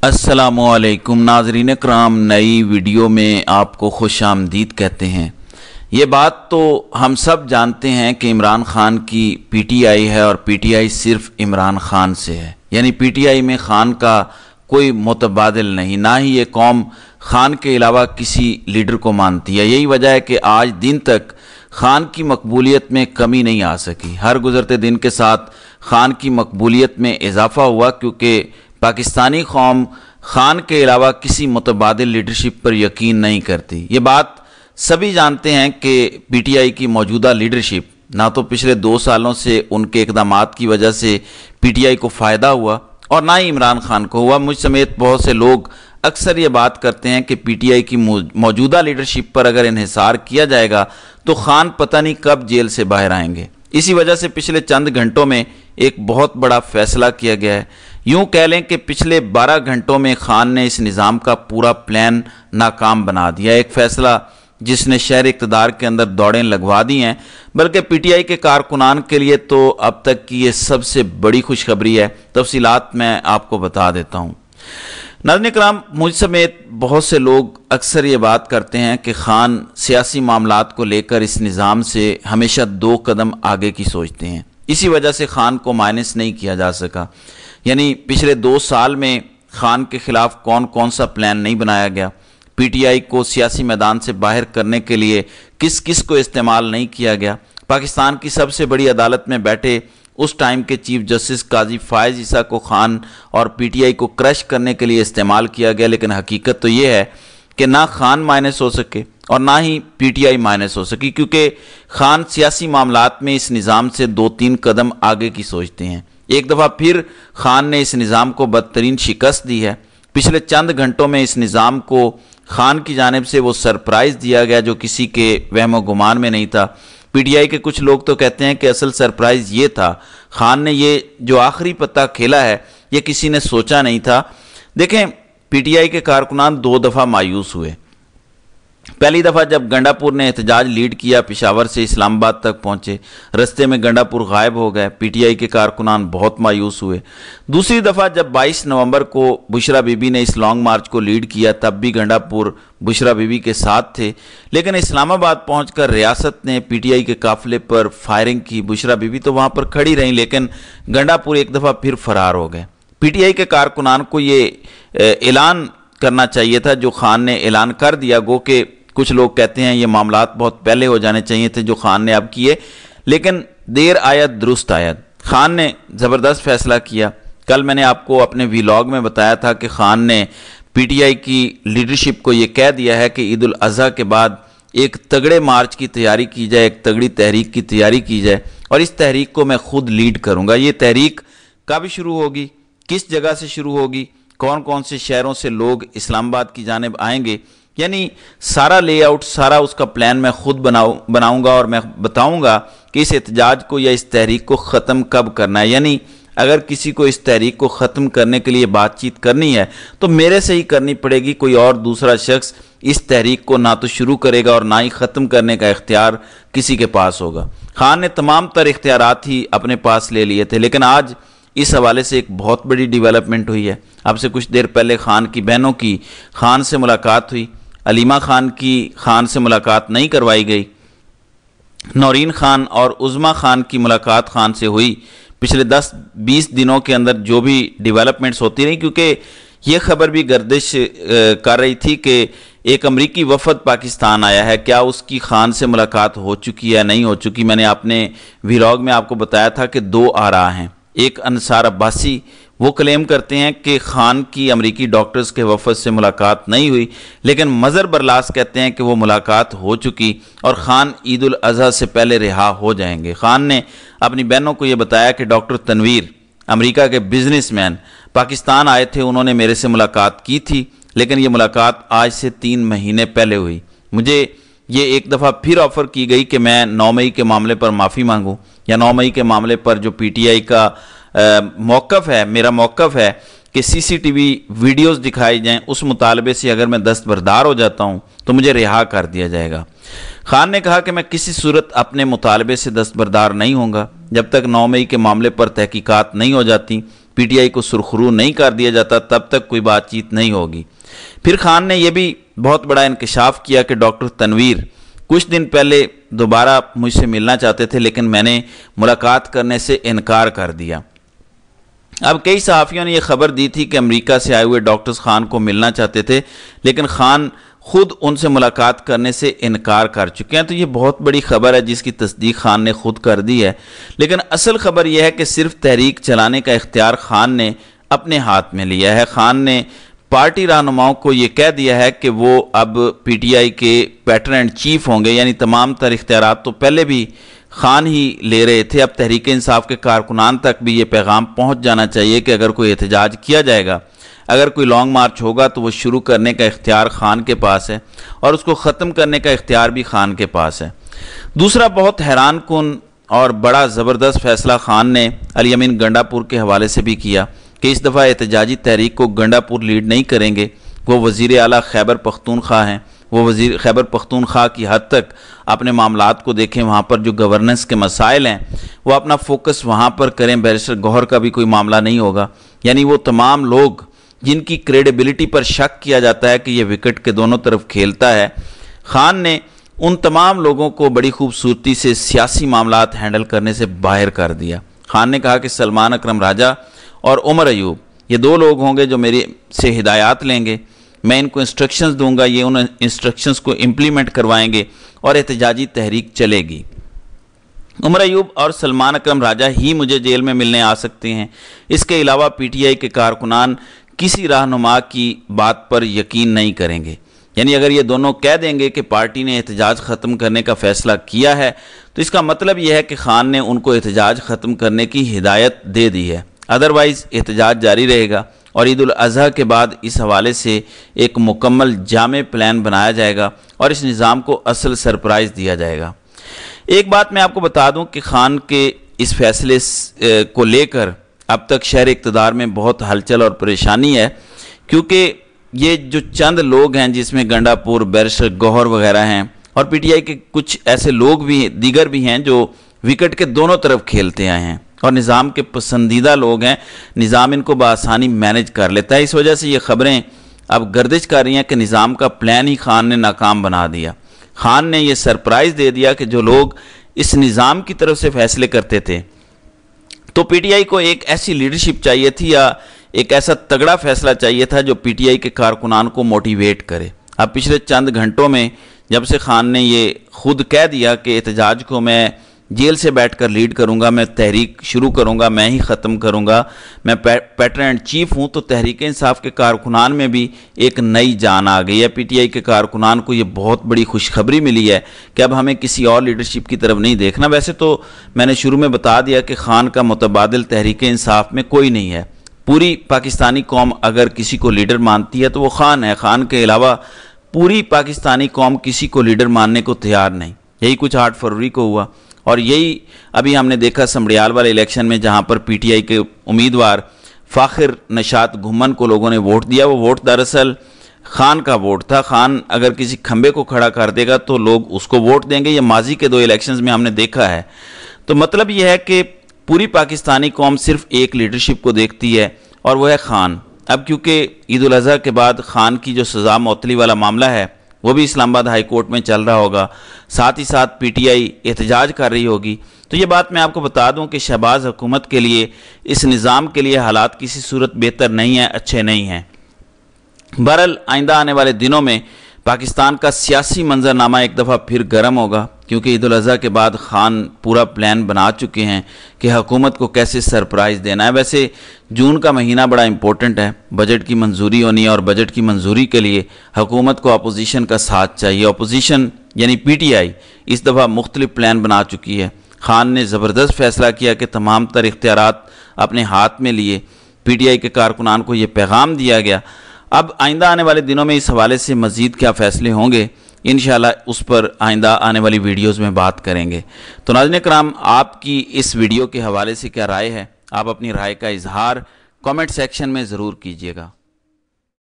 अस्सलामुअलैकुम नाज़रीन कराम, नई वीडियो में आपको खुश आमदीद कहते हैं। ये बात तो हम सब जानते हैं कि इमरान खान की पीटीआई है और पीटीआई सिर्फ इमरान खान से है, यानी पीटीआई में खान का कोई मुतबादिल नहीं, ना ही ये कौम खान के अलावा किसी लीडर को मानती है। यही वजह है कि आज दिन तक खान की मकबूलियत में कमी नहीं आ सकी। हर गुजरते दिन के साथ खान की मकबूलियत में इजाफा हुआ, क्योंकि पाकिस्तानी कौम खान के अलावा किसी मुतबादिल लीडरशिप पर यकीन नहीं करती। ये बात सभी जानते हैं कि पीटीआई की मौजूदा लीडरशिप ना तो पिछले 2 सालों से उनके इक़दामात की वजह से पीटीआई को फ़ायदा हुआ और ना ही इमरान खान को हुआ। मुझ समेत बहुत से लोग अक्सर ये बात करते हैं कि पीटीआई की मौजूदा लीडरशिप पर अगर इन्हिसार किया जाएगा तो खान पता नहीं कब जेल से बाहर आएंगे। इसी वजह से पिछले चंद घंटों में एक बहुत बड़ा फैसला किया गया है। यूं कह लें कि पिछले 12 घंटों में खान ने इस निज़ाम का पूरा प्लान नाकाम बना दिया। एक फैसला जिसने शहर इक़्तिदार के अंदर दौड़ें लगवा दी हैं, बल्कि पीटीआई के कारकुनान के लिए तो अब तक की ये सबसे बड़ी खुशखबरी है। तफसीलात मैं आपको बता देता हूँ। नाज़रीन कराम, मुझ समेत बहुत से लोग अक्सर ये बात करते हैं कि खान सियासी मामलात को लेकर इस निज़ाम से हमेशा 2 कदम आगे की सोचते हैं। इसी वजह से खान को माइनस नहीं किया जा सका। यानी पिछले 2 साल में खान के खिलाफ कौन कौन सा प्लान नहीं बनाया गया, पीटीआई को सियासी मैदान से बाहर करने के लिए किस किस को इस्तेमाल नहीं किया गया। पाकिस्तान की सबसे बड़ी अदालत में बैठे उस टाइम के चीफ जस्टिस काजी फायज़ ईसा को खान और पीटीआई को क्रश करने के लिए इस्तेमाल किया गया, लेकिन हकीकत तो ये है कि ना खान माइनस हो सके और ना ही पीटीआई माइनस हो सकी, क्योंकि खान सियासी मामलात में इस निज़ाम से 2-3 कदम आगे की सोचते हैं। एक दफ़ा फिर खान ने इस निज़ाम को बदतरीन शिकस्त दी है। पिछले चंद घंटों में इस निज़ाम को खान की जानिब से वो सरप्राइज़ दिया गया जो किसी के वहम गुमान में नहीं था। पीटीआई के कुछ लोग तो कहते हैं कि असल सरप्राइज़ ये था, खान ने ये जो आखिरी पत्ता खेला है ये किसी ने सोचा नहीं था। देखें, पीटीआई के कारकुनान 2 दफ़ा मायूस हुए। पहली दफ़ा जब गंडापुर ने एहतजाज लीड किया, पेशावर से इस्लामाबाद तक पहुंचे, रस्ते में गंडापुर गायब हो गए, पीटीआई के कारकुनान बहुत मायूस हुए। दूसरी दफ़ा जब 22 नवंबर को बुशरा बीबी ने इस लॉन्ग मार्च को लीड किया, तब भी गंडापुर बुशरा बीबी के साथ थे, लेकिन इस्लामाबाद पहुंचकर रियासत ने पीटीआई के काफिले पर फायरिंग की। बुशरा बीबी तो वहां पर खड़ी रहीं, लेकिन गंडापुर एक दफ़ा फिर फरार हो गए। पीटीआई के कारकुनान को ये ऐलान करना चाहिए था जो खान ने ऐलान कर दिया। गो कि कुछ लोग कहते हैं ये मामलात बहुत पहले हो जाने चाहिए थे जो खान ने अब किए, लेकिन देर आयत दुरुस्त आयत। खान ने ज़बरदस्त फैसला किया। कल मैंने आपको अपने व्लॉग में बताया था कि खान ने पीटीआई की लीडरशिप को ये कह दिया है कि ईद उल अज़हा के बाद एक तगड़े मार्च की तैयारी की जाए, एक तगड़ी तहरीक की तैयारी की जाए और इस तहरीक को मैं खुद लीड करूँगा। ये तहरीक कब शुरू होगी, किस जगह से शुरू होगी, कौन कौन से शहरों से लोग इस्लामाबाद की जानिब आएंगे, यानी सारा लेआउट, सारा उसका प्लान मैं खुद बनाऊंगा और मैं बताऊंगा कि इस एहतजाज को या इस तहरीक को ख़त्म कब करना है। यानी अगर किसी को इस तहरीक को ख़त्म करने के लिए बातचीत करनी है तो मेरे से ही करनी पड़ेगी। कोई और दूसरा शख्स इस तहरीक को ना तो शुरू करेगा और ना ही ख़त्म करने का इख्तियार किसी के पास होगा। खान ने तमाम तर इख्तियारात ही अपने पास ले लिए थे, लेकिन आज इस हवाले से एक बहुत बड़ी डेवलपमेंट हुई है। अब से कुछ देर पहले खान की बहनों की खान से मुलाकात हुई। अलीमा खान की खान से मुलाकात नहीं करवाई गई। नौरीन खान और उज़मा खान की मुलाकात खान से हुई। पिछले 10-20 दिनों के अंदर जो भी डेवलपमेंट्स होती रही, क्योंकि ये खबर भी गर्दिश कर रही थी कि एक अमरीकी वफद पाकिस्तान आया है, क्या उसकी खान से मुलाकात हो चुकी है, नहीं हो चुकी। मैंने अपने व्लॉग में आपको बताया था कि 2 आरा हैं। एक अंसार अब्बासी, वो क्लेम करते हैं कि खान की अमरीकी डॉक्टर्स के वफद से मुलाकात नहीं हुई, लेकिन मज़र बरलास कहते हैं कि वो मुलाकात हो चुकी और खान ईद उल अज़हा से पहले रिहा हो जाएंगे। खान ने अपनी बहनों को ये बताया कि डॉक्टर तनवीर, अमेरिका के बिजनेसमैन, पाकिस्तान आए थे, उन्होंने मेरे से मुलाकात की थी, लेकिन ये मुलाकात आज से 3 महीने पहले हुई। मुझे ये एक दफ़ा फिर ऑफ़र की गई कि मैं 9 मई के मामले पर माफ़ी मांगूँ, या 9 मई के मामले पर जो पीटीआई का मौक़िफ़ है, मेरा मौक़िफ़ है कि सीसीटीवी वीडियोस दिखाई जाएं, उस मुतालबे से अगर मैं दस्तबरदार हो जाता हूं तो मुझे रिहा कर दिया जाएगा। खान ने कहा कि मैं किसी सूरत अपने मुतालबे से दस्तबरदार नहीं होऊंगा जब तक 9 मई के मामले पर तहकीकात नहीं हो जाती, پی ٹی آئی کو سرخرو نہیں کر دیا جاتا تب تک کوئی بات چیت نہیں ہوگی۔ پھر خان نے یہ بھی بہت بڑا انکشاف کیا کہ ڈاکٹر تنویر کچھ دن پہلے دوبارہ مجھ سے ملنا چاہتے تھے لیکن میں نے ملاقات کرنے سے انکار کر دیا۔ اب کئی صحافیوں نے یہ خبر دی تھی کہ امریکہ سے آئے ہوئے ڈاکٹرز خان کو ملنا چاہتے تھے لیکن خان خود ان سے ملاقات کرنے سے انکار کر چکے ہیں، تو یہ بہت بڑی خبر ہے جس کی تصدیق خان نے خود کر دی ہے۔ لیکن اصل خبر یہ ہے کہ صرف تحریک چلانے کا اختیار خان نے اپنے ہاتھ میں لیا ہے۔ خان نے پارٹی رہنماؤں کو یہ کہہ دیا ہے کہ وہ اب پی ٹی آئی کے پیٹرن اینڈ چیف ہوں گے، یعنی تمام تر اختیارات تو پہلے بھی خان ہی لے رہے تھے۔ اب تحریک انصاف کے کارکنان تک بھی یہ پیغام پہنچ جانا چاہیے کہ اگر کوئی احتجاج کیا جائے گا، اگر کوئی لانگ مارچ ہوگا تو وہ شروع کرنے کا اختیار خان کے پاس ہے اور اس کو ختم کرنے کا اختیار بھی خان کے پاس ہے۔ دوسرا بہت حیران کن اور بڑا زبردست فیصلہ خان نے علی امین گنڈا پور کے حوالے سے بھی کیا کہ اس دفعہ احتجاجی تحریک کو گنڈا پور لیڈ نہیں کریں گے۔ وہ وزیر اعلیٰ خیبر پختونخوا ہیں، وہ وزیر خیبر پختونخوا کی حد تک اپنے معاملات کو دیکھیں، وہاں پر جو گورننس کے مسائل ہیں وہ اپنا فوکس وہاں پر کریں۔ بیرسٹر گوہر کا بھی کوئی معاملہ نہیں ہوگا، یعنی وہ تمام لوگ جن کی کریڈیبلٹی پر شک کیا جاتا ہے کہ یہ وکٹ کے دونوں طرف کھیلتا ہے، خان نے ان تمام لوگوں کو بڑی خوبصورتی سے سیاسی معاملات ہینڈل کرنے سے باہر کر دیا۔ خان نے کہا کہ سلمان اکرم راجہ اور عمر ایوب یہ دو لوگ ہوں گے جو میرے سے ہدایات لیں گے، میں ان کو انسٹرکشنز دوں گا، یہ ان انسٹرکشنز کو امپلیمنٹ کروائیں گے اور احتجاجی تحریک چلے گی۔ عمر ایوب اور سلمان اکرم راجہ ہی مجھے جیل میں ملنے آ سکتے ہیں، اس کے علاوہ پی ٹی آئی کے کارکنان کسی رہنما کی بات پر یقین نہیں کریں گے۔ یعنی اگر یہ دونوں کہہ دیں گے کہ پارٹی نے احتجاج ختم کرنے کا فیصلہ کیا ہے تو اس کا مطلب یہ ہے کہ خان نے ان کو احتجاج ختم کرنے کی ہدایت دے دی ہے، ادروائز احتجاج جاری رہے گا اور عید الاضحیٰ کے بعد اس حوالے سے ایک مکمل جامع پلان بنایا جائے گا اور اس نظام کو اصل سرپرائز دیا جائے گا۔ ایک بات میں آپ کو بتا دوں کہ خان کے اس فیصلے کو لے کر اب تک شہر اقتدار میں بہت ہلچل اور پریشانی ہے، کیونکہ یہ جو چند لوگ ہیں جس میں گنڈا پور، بیرسٹر گوہر وغیرہ ہیں اور پی ٹی آئی کے کچھ ایسے لوگ بھی دیگر بھی ہیں جو وکٹ کے دونوں طرف کھیلتے آئے ہیں اور نظام کے پسندیدہ لوگ ہیں، نظام ان کو بآسانی مینج کر لیتا ہے۔ اس وجہ سے یہ خبریں اب گردش کر رہی ہیں کہ نظام کا پلان ہی خان نے ناکام بنا دیا۔ خان نے یہ سرپرائز دے دیا کہ جو لوگ اس نظام کی طرف سے فیصلے کرتے تھے، تو پی ٹی آئی کو ایک ایسی لیڈرشپ چاہیے تھی یا ایک ایسا تگڑا فیصلہ چاہیے تھا جو پی ٹی آئی کے کارکنان کو موٹیویٹ کرے۔ اب پچھلے چند گھنٹوں میں جب سے خان نے یہ خود کہہ دیا کہ احتجاج کو میں جیل سے بیٹھ کر لیڈ کروں گا، میں تحریک شروع کروں گا، میں ہی ختم کروں گا، میں پیٹرن اینڈ چیف ہوں، تو تحریک انصاف کے کارکنان میں بھی ایک نئی جان آ گئی ہے۔ پی ٹی آئی کے کارکنان کو یہ بہت بڑی خوشخبری ملی ہے کہ اب ہمیں کسی اور لیڈرشپ کی طرف نہیں دیکھنا۔ ویسے تو میں نے شروع میں بتا دیا کہ خان کا متبادل تحریک انصاف میں کوئی نہیں ہے، پوری پاکستانی قوم اگر کسی کو لیڈر مانتی ہے تو وہ خان ہے، خان کے علاوہ پوری پاکستانی قوم کسی کو لیڈر ماننے کو تیار نہیں۔ یہی کچھ 8 فروری کو ہوا اور یہی ابھی ہم نے دیکھا سمڑیال والے الیکشن میں، جہاں پر پی ٹی آئی کے امیدوار فاخر نشاط گھمن کو لوگوں نے ووٹ دیا۔ وہ ووٹ دراصل خان کا ووٹ تھا۔ خان اگر کسی کھمبے کو کھڑا کر دے گا تو لوگ اس کو ووٹ دیں گے، یہ ماضی کے 2 الیکشنز میں ہم نے دیکھا ہے۔ تو مطلب یہ ہے کہ پوری پاکستانی قوم صرف ایک لیڈرشپ کو دیکھتی ہے اور وہ ہے خان۔ اب کیونکہ عید الاضحیٰ کے بعد خان کی جو سزا معطلی والا معاملہ ہے وہ بھی اسلام آباد ہائی کورٹ میں چل رہا ہوگا، ساتھ ہی ساتھ پی ٹی آئی احتجاج کر رہی ہوگی، تو یہ بات میں آپ کو بتا دوں کہ شہباز حکومت کے لیے، اس نظام کے لیے حالات کسی صورت بہتر نہیں ہیں، اچھے نہیں ہیں۔ بہرحال آئندہ آنے والے دنوں میں پاکستان کا سیاسی منظرنامہ ایک دفعہ پھر گرم ہوگا، کیونکہ عید الاضحیٰ کے بعد خان پورا پلان بنا چکے ہیں کہ حکومت کو کیسے سرپرائز دینا ہے۔ ویسے جون کا مہینہ بڑا امپورٹنٹ ہے، بجٹ کی منظوری ہونی ہے اور بجٹ کی منظوری کے لیے حکومت کو اپوزیشن کا ساتھ چاہیے۔ اپوزیشن یعنی پی ٹی آئی اس دفعہ مختلف پلان بنا چکی ہے۔ خان نے زبردست فیصلہ کیا کہ تمام تر اختیارات اپنے ہاتھ میں لیے، پی ٹی آئی کے کارکنان کو یہ پیغام دیا گیا۔ اب آئندہ آنے والے دنوں میں اس حوالے سے مزید کیا فیصلے ہوں گے، انشاءاللہ اس پر آئندہ آنے والی ویڈیوز میں بات کریں گے۔ تو ناظرین کرام، آپ کی اس ویڈیو کے حوالے سے کیا رائے ہے؟ آپ اپنی رائے کا اظہار کامنٹ سیکشن میں ضرور کیجیے گا۔